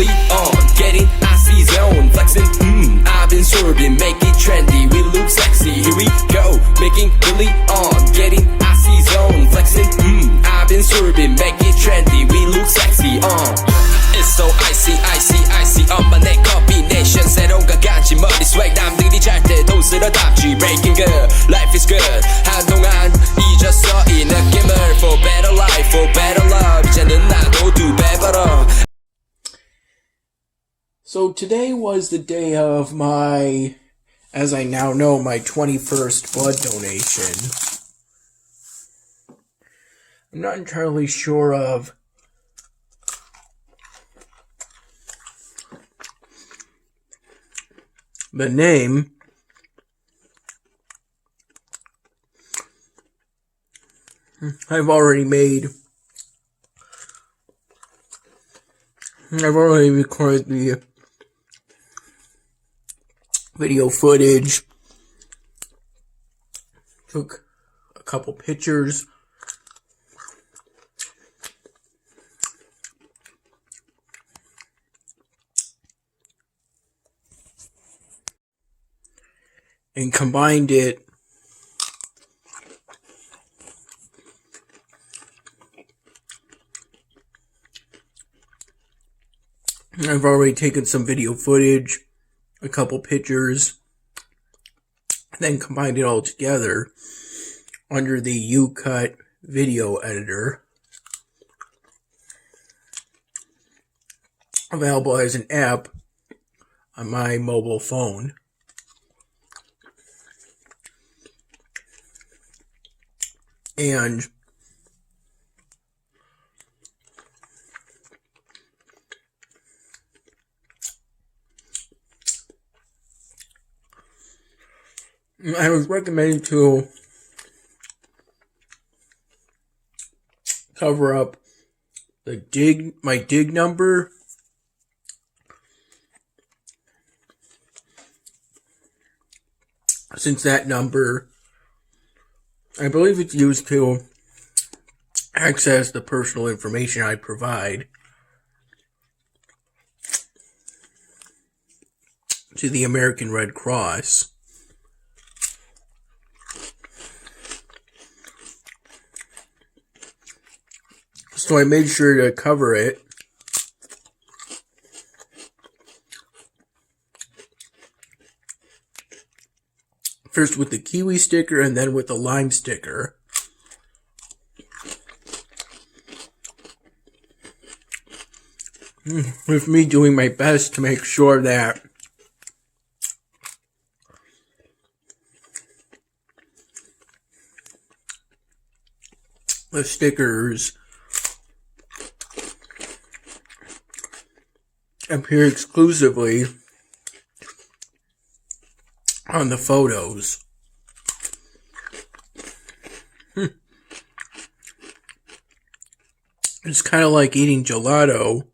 really on, getting icy zone, flexing, I've been swerving, make it trendy, we look sexy, here we go, making really on, getting icy zone, flexing, I've been swerving, make it trendy, we look sexy, It's so icy, icy, icy, 엄마 내 combination, 새로운 가간지 머리 swag, 남들이 잘 때도 쓸어담지, breaking good, life is good, 한동안 잊었어 이 느낌을, for better life, for better love, 이제는 나도 두 배 벌어. So today was the day of my, as I now know, my 21st blood donation. I'm not entirely sure of the name. I've already recorded the video footage, took a couple pictures, and combined it I've already taken some video footage, a couple pictures, then combined it all together under the UCut video editor, available as an app on my mobile phone. And I was recommended to cover up my dig number, since that number, I believe it's used to access the personal information I provide to the American Red Cross. So I made sure to cover it. First with the kiwi sticker and then with the lime sticker. With me doing my best to make sure that the stickers appear exclusively on the photos. It's kind of like eating gelato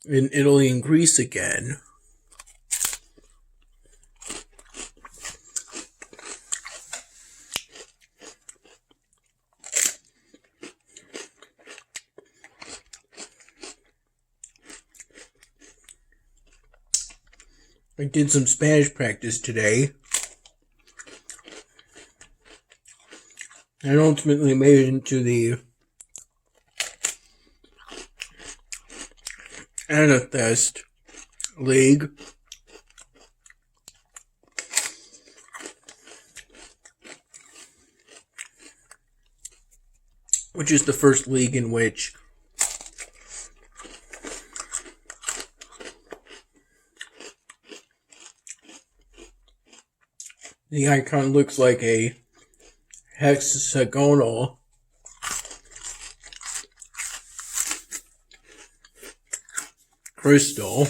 in Italy and Greece again. I did some Spanish practice today, and ultimately made it into the Amethyst League, which is the first league in which the icon looks like a hexagonal crystal.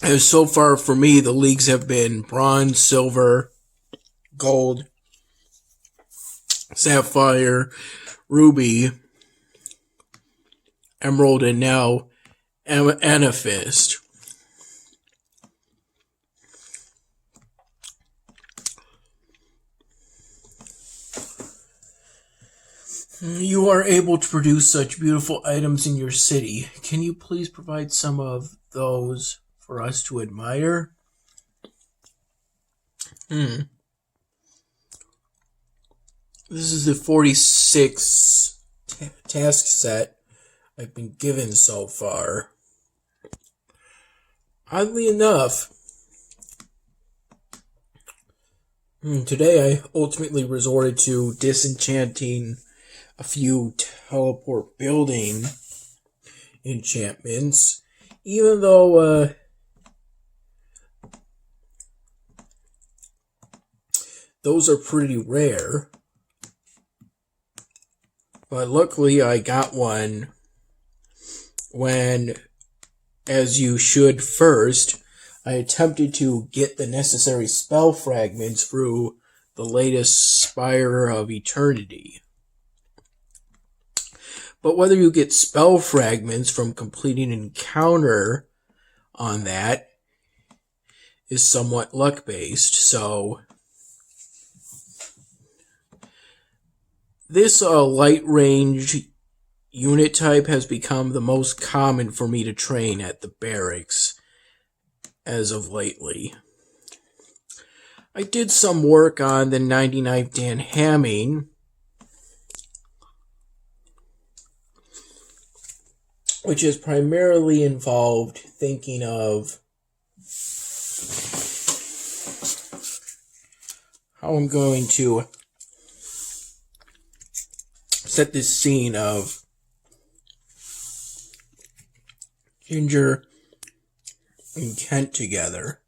And so far for me, the leagues have been bronze, silver, gold, sapphire, ruby, emerald, and now amethyst. You are able to produce such beautiful items in your city. Can you please provide some of those for us to admire? This is the 46th task set I've been given so far. Oddly enough, today I ultimately resorted to disenchanting a few teleport building enchantments, even though those are pretty rare. But luckily I got one when, as you should first, I attempted to get the necessary spell fragments through the latest Spire of Eternity. But whether you get spell fragments from completing an encounter on that is somewhat luck-based, so this light range unit type has become the most common for me to train at the barracks as of lately. I did some work on the 99th Dan Hamming, which has primarily involved thinking of how I'm going to set this scene of Ginger and Kent together.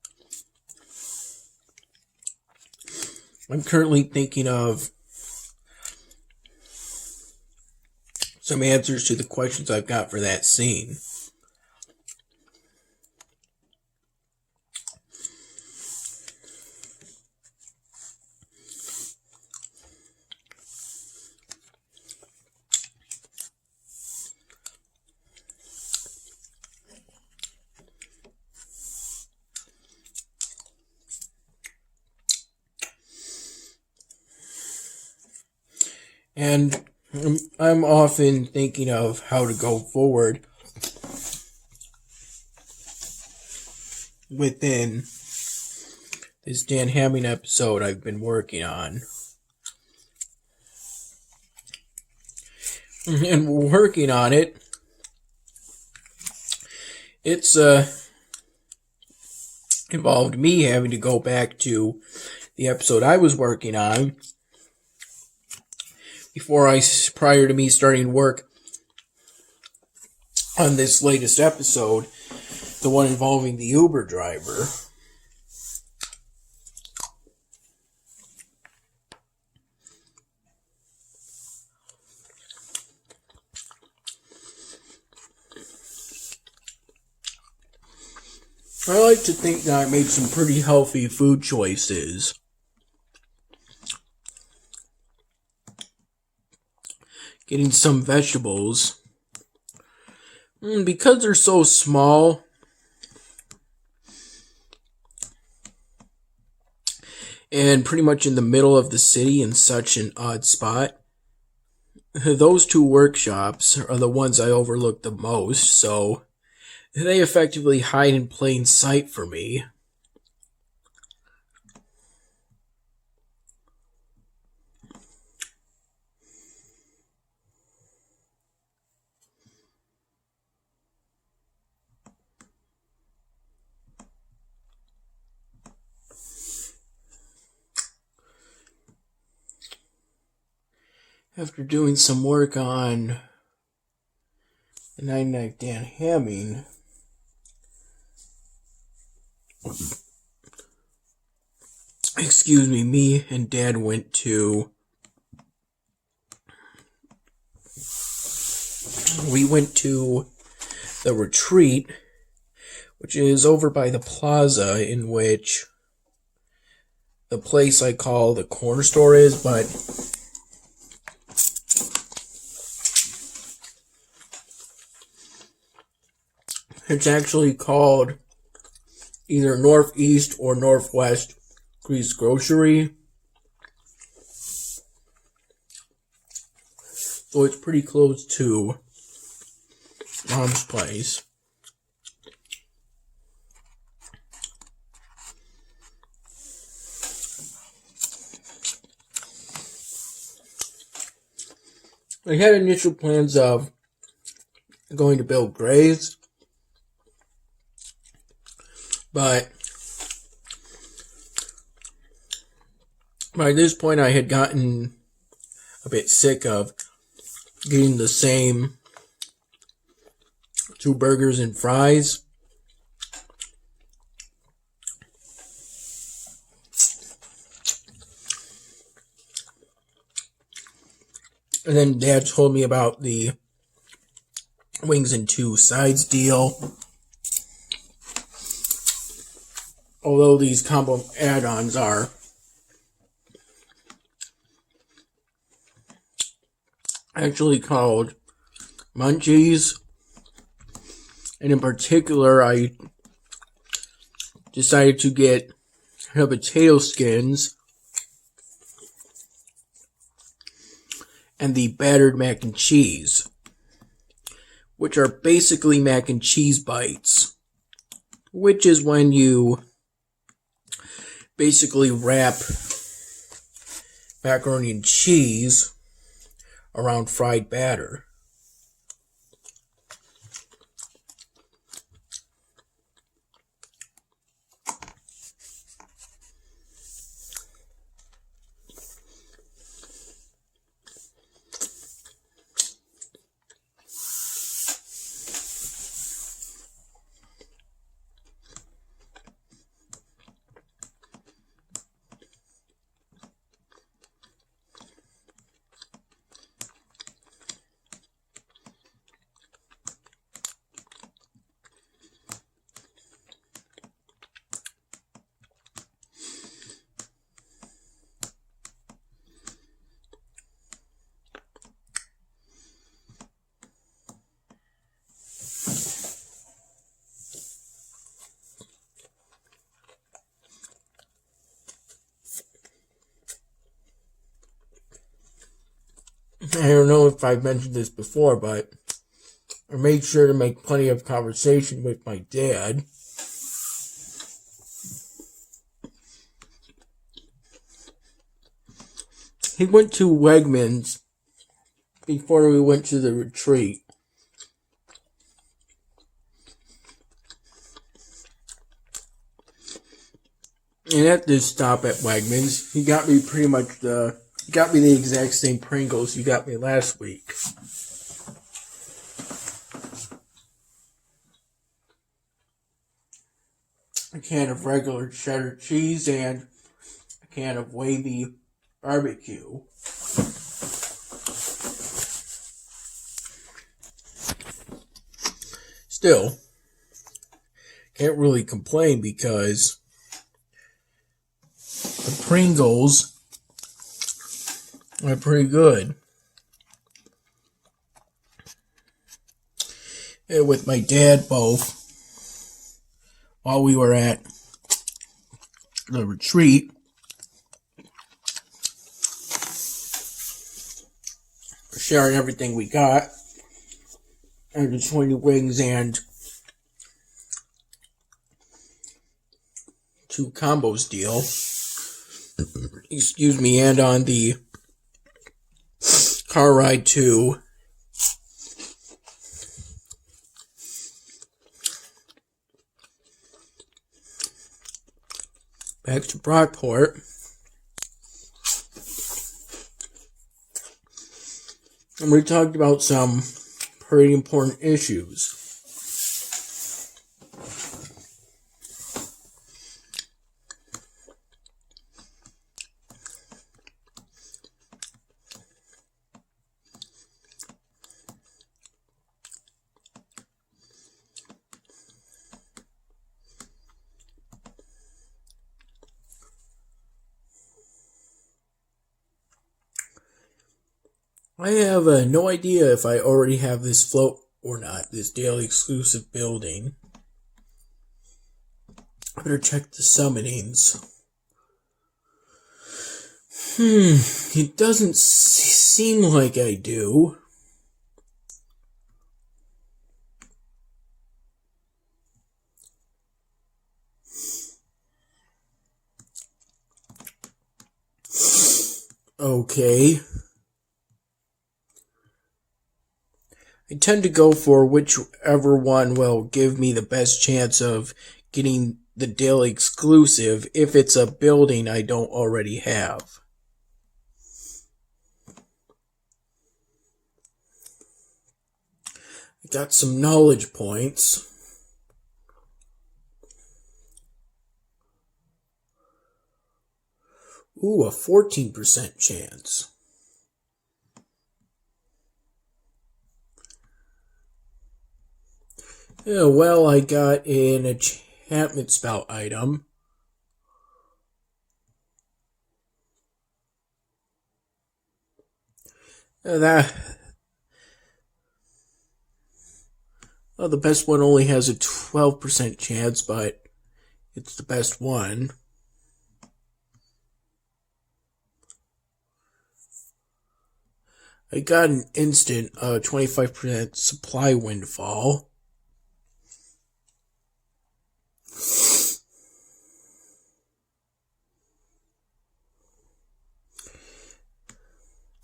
I'm currently thinking of some answers to the questions I've got for that scene. And I'm often thinking of how to go forward within this Dan Hamming episode I've been working on. And working on it, it's involved me having to go back to the episode I was working on prior to me starting work on this latest episode, the one involving the Uber driver. I like to think that I made some pretty healthy food choices. Getting some vegetables. Because they're so small, and pretty much in the middle of the city in such an odd spot, those two workshops are the ones I overlook the most, so they effectively hide in plain sight for me. After doing some work on the 99th Dan Hamming, me and Dad went to the retreat, which is over by the plaza in which the place I call the corner store is, but it's actually called either Northeast or Northwest Grease Grocery. So it's pretty close to Mom's place. I had initial plans of going to Bill Gray's, but by this point I had gotten a bit sick of getting the same 2 burgers and fries. And then Dad told me about the wings and 2 sides deal. Although these combo add-ons are actually called Munchies. And in particular, I decided to get the potato skins and the battered mac and cheese, which are basically mac and cheese bites, which is when you basically wrap macaroni and cheese around fried batter. I don't know if I've mentioned this before, but I made sure to make plenty of conversation with my dad. He went to Wegmans before we went to the retreat. And at this stop at Wegmans, he got me the exact same Pringles he got me last week. A can of regular cheddar cheese and a can of wavy barbecue. Still, can't really complain because the Pringles are pretty good. And with my dad both, while we were at the retreat, sharing everything we got, and the 20 wings and 2 combos deal. Excuse me, and on the car ride to back to Brockport, and we talked about some pretty important issues. I have no idea if I already have this float or not, this daily exclusive building. I better check the summonings. It doesn't seem like I do. Okay. I tend to go for whichever one will give me the best chance of getting the daily exclusive if it's a building I don't already have. I got some knowledge points. Ooh, a 14% chance. Yeah, well, I got an enchantment spout item. The best one only has a 12% chance, but it's the best one. I got an instant 25% supply windfall.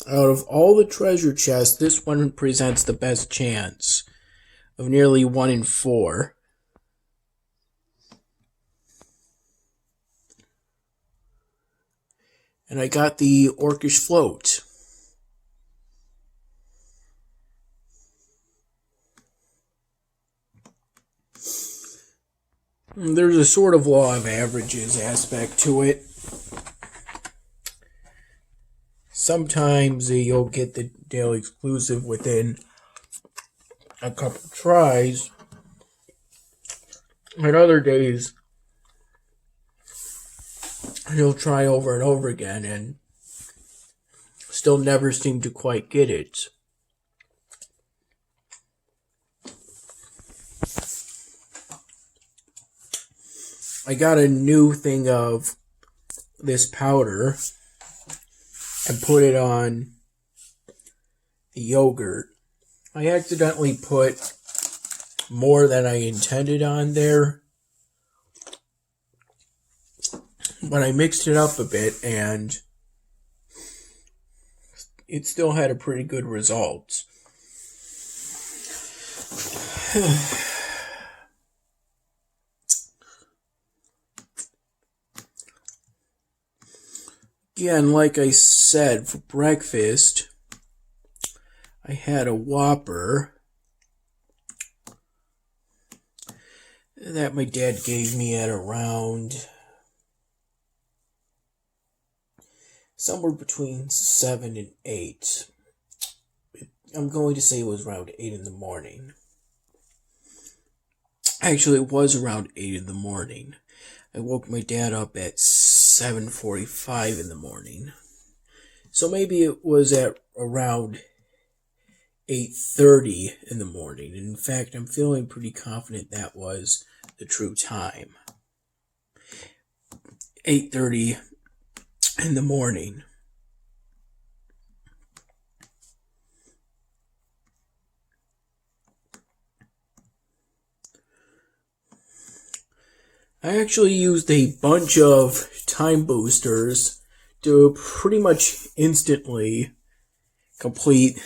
Out of all the treasure chests, this one presents the best chance of nearly 1 in 4. And I got the Orcish Float. There's a sort of law of averages aspect to it. Sometimes you'll get the daily exclusive within a couple tries. And other days, you'll try over and over again and still never seem to quite get it. I got a new thing of this powder and put it on the yogurt. I accidentally put more than I intended on there, but I mixed it up a bit and it still had a pretty good result. Again, like I said, for breakfast, I had a Whopper that my dad gave me at around somewhere between 7 and 8. I'm going to say it was around 8 in the morning. Actually, it was around 8 in the morning. I woke my dad up at 7:45 in the morning. So maybe it was at around 8:30 in the morning. In fact, I'm feeling pretty confident that was the true time. 8:30 in the morning. I actually used a bunch of time boosters to pretty much instantly complete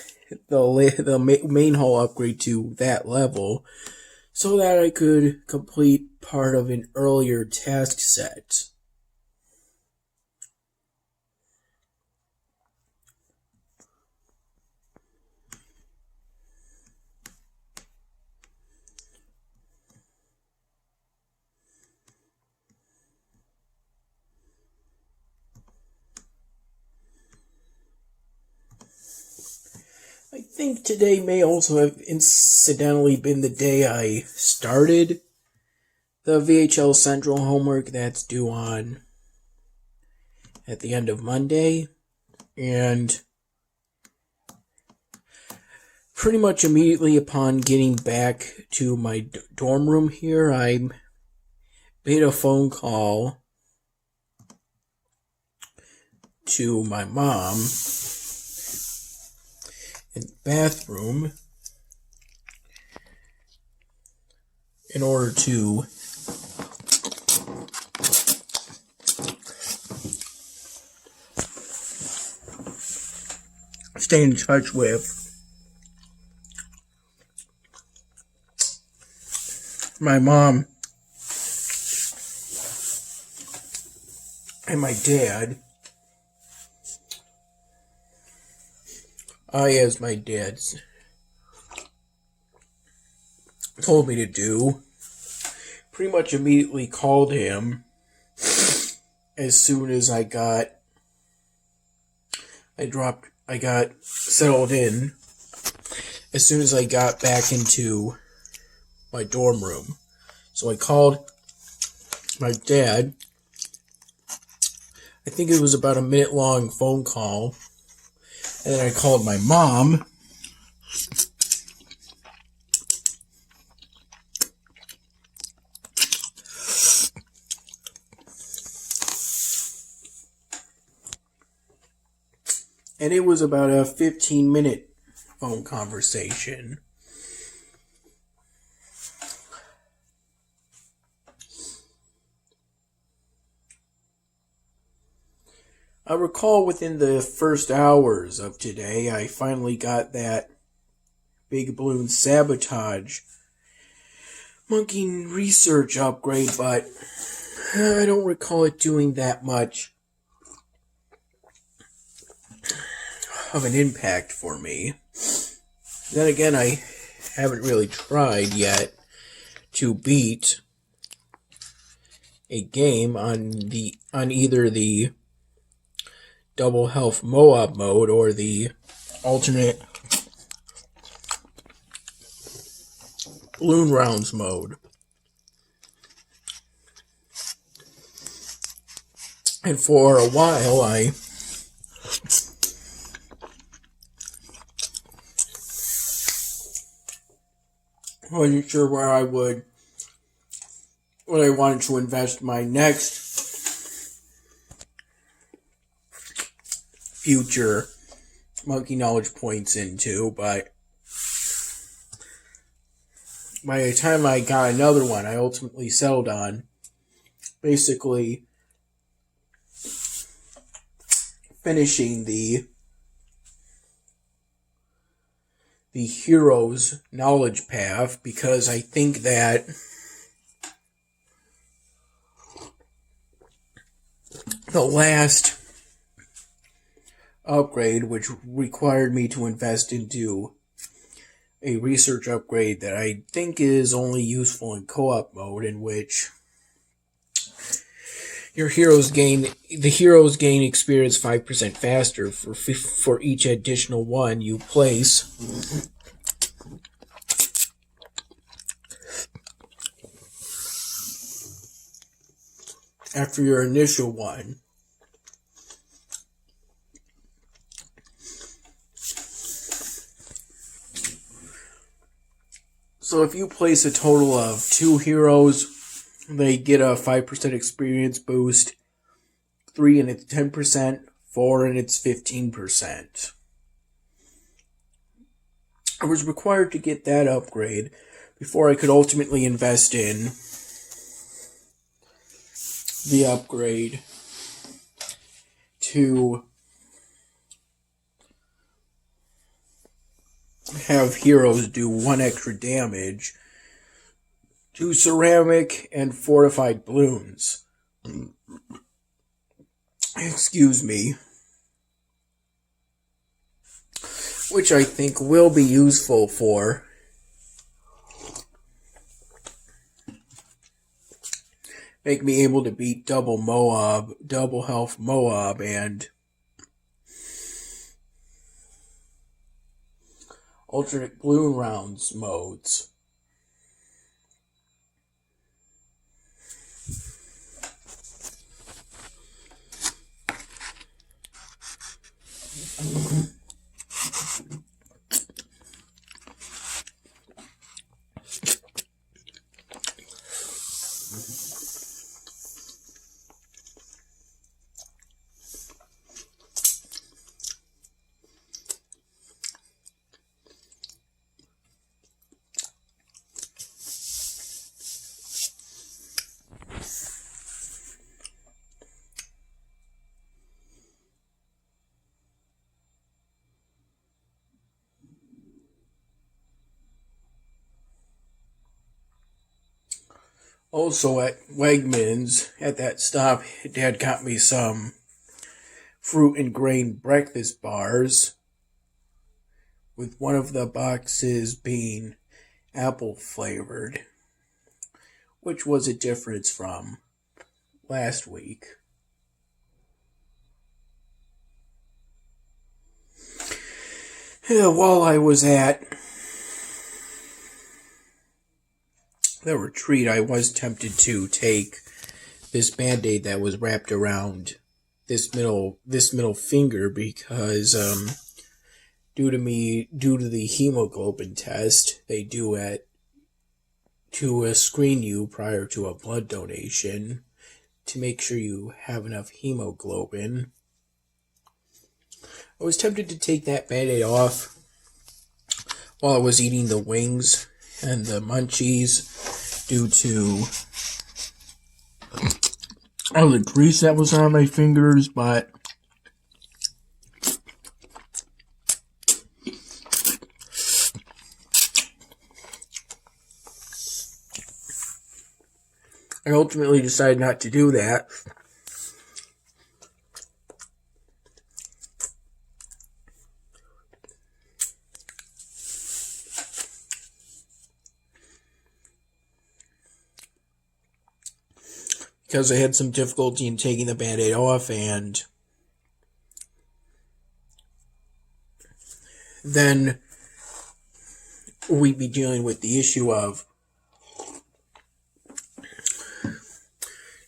the main hull upgrade to that level so that I could complete part of an earlier task set. I think today may also have incidentally been the day I started the VHL Central homework that's due on at the end of Monday. And pretty much immediately upon getting back to my dorm room here, I made a phone call to my mom in the bathroom in order to stay in touch with my mom and my dad. As my dad told me to do, pretty much immediately called him as soon as I got settled in, as soon as I got back into my dorm room. So I called my dad. I think it was about a minute-long phone call. And then I called my mom. And it was about a 15-minute phone conversation. I recall within the first hours of today, I finally got that Big Balloon Sabotage monkey research upgrade, but I don't recall it doing that much of an impact for me. Then again, I haven't really tried yet to beat a game on either the double health Moab mode or the alternate balloon rounds mode. And for a while I wasn't sure what I wanted to invest my next future monkey knowledge points into, but by the time I got another one, I ultimately settled on basically finishing the hero's knowledge path, because I think that the last upgrade, which required me to invest into a research upgrade that I think is only useful in co-op mode, in which the heroes gain experience 5% faster for each additional one you place. After your initial one. So if you place a total of 2 heroes, they get a 5% experience boost, 3 and it's 10%, 4 and it's 15%. I was required to get that upgrade before I could ultimately invest in the upgrade to have heroes do 1 extra damage to ceramic and fortified balloons. Excuse me. Which I think will be useful for make me able to beat double health Moab, and alternate balloon rounds modes. Also at Wegmans, at that stop, Dad got me some fruit and grain breakfast bars, with one of the boxes being apple flavored, which was a difference from last week. While I was at the retreat, I was tempted to take this Band-Aid that was wrapped around this middle finger because due to the hemoglobin test they do to screen you prior to a blood donation to make sure you have enough hemoglobin. I was tempted to take that Band-Aid off while I was eating the wings and the munchies due to all the grease that was on my fingers, but I ultimately decided not to do that. Because I had some difficulty in taking the Band-Aid off, and then we'd be dealing with the issue of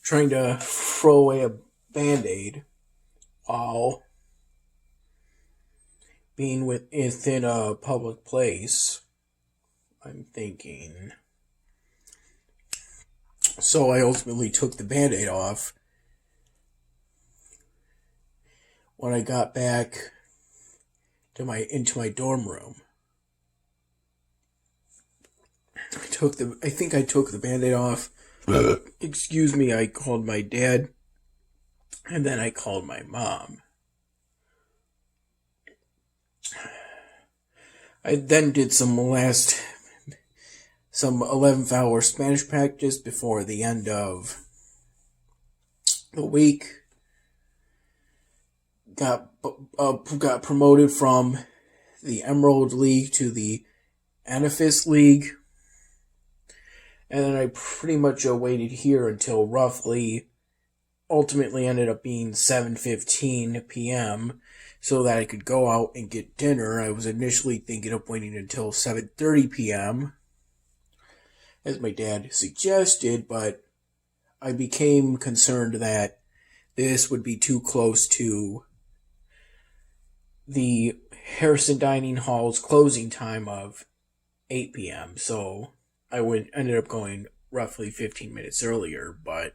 trying to throw away a Band-Aid while being within a public place, I'm thinking. So I ultimately took the Band-Aid off when I got back to into my dorm room. I think I took the Band-Aid off. Excuse me, I called my dad, and then I called my mom. I then did some 11th-hour Spanish practice before the end of the week. Got promoted from the Emerald League to the Amethyst League. And then I pretty much waited here until ultimately ended up being 7:15 p.m. so that I could go out and get dinner. I was initially thinking of waiting until 7:30 p.m. as my dad suggested, but I became concerned that this would be too close to the Harrison Dining Hall's closing time of 8 p.m., so I ended up going roughly 15 minutes earlier, but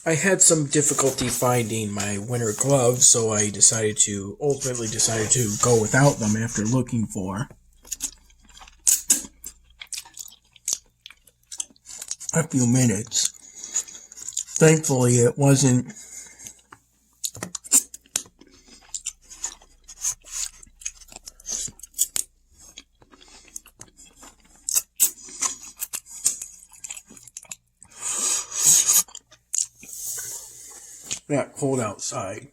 I had some difficulty finding my winter gloves, so I ultimately decided to go without them after looking for a few minutes. Thankfully, it wasn't that cold outside.